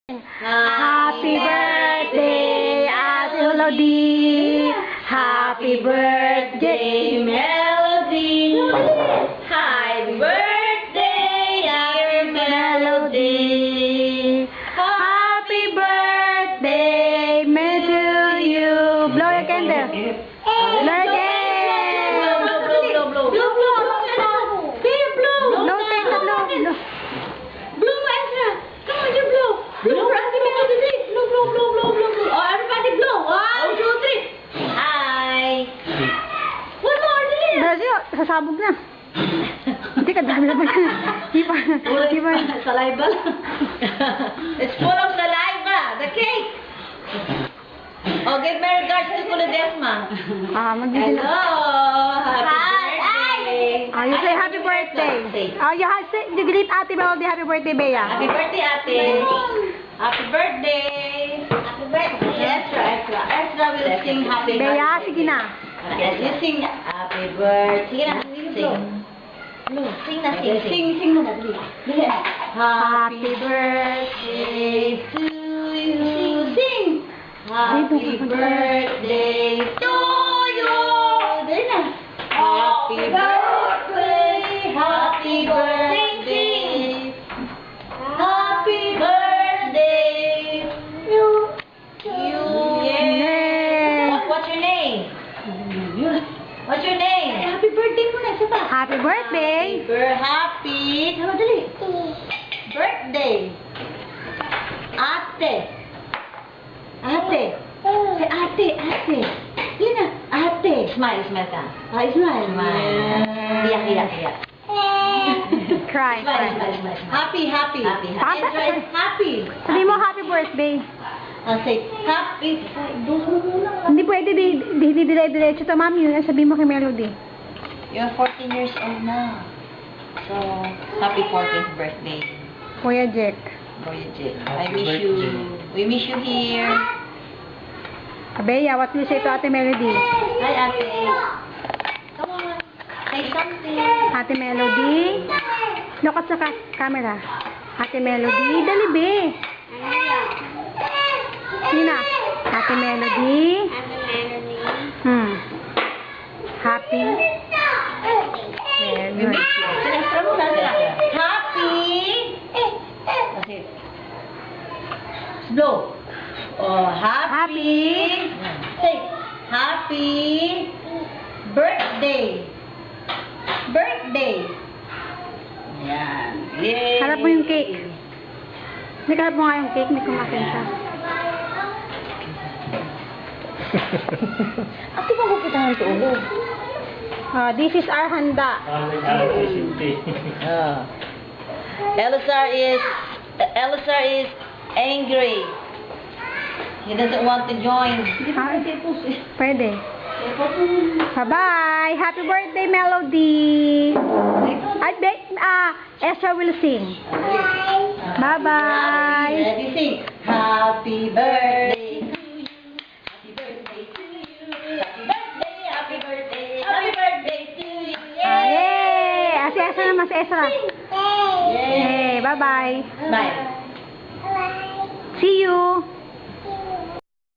Happy birthday, Ate Melody. Happy birthday, Melody. Happy birthday, dear Melody. Happy birthday, may to you. Blow your candle. Blow your candle. Blow, Auntie Melody. Blow. Oh, everybody blow. 1, 2, 3. Hi. One more, dali. Dali, sasabog na. Hindi ka dami naman. Di pa. Saliva lang. It's full of saliva. The cake. Oh, give Merry regards to Kuya Desma. Hello. Happy birthday. You say happy birthday. You greet Ate Melody happy birthday, Bea. Happy birthday, Ate. Happy birthday. Happy birthday. Extra will sing happy birthday. Bea, sige na. You sing happy birthday. Sige na. Sing na. Sing mo na. Happy birthday to you. Sing. Happy birthday to you. Dali na. Happy birthday. Happy birthday. Happy birthday. You. Yeah. What's your name? What's your name? Happy birthday muna. Isa pa. Happy birthday. Happy. Dali. Birthday. Ate. Ate. Yun na. Ate. Smile ka. Smile. Iyak. Cry. Happy. Happy. Sabi mo happy birthday. Say happy. Hindi pwede hindi dire-diretso to, ma'am. Yun sabi mo kay Melody. You're 14 years old now. So, happy 14th birthday. Kuya Jack. We miss you here. Bea, what will you say to Ate Melody? Hi, Ate. Come on. Say something. Ate Melody. Look at sa camera. Ate Melody. Dali, be. Nina. Ate Melody. Happy. Very good. Happy. Blow. Oh, happy. Say, happy birthday. Yan. Yay. Harap mo yung cake. Harap mo nga yung cake. May kumakin ka. Ate, magpupita ng tulo. This is our handa. Elazar is angry. He doesn't want to join. Pwede. Bye-bye. Happy birthday, Melody. Ezra will sing. Bye-bye. Ready, sing. Happy birthday to you. Happy birthday to you. Happy birthday to you. Yay! Si Ezra naman, si Ezra. Yay. Bye-bye. Bye. See you.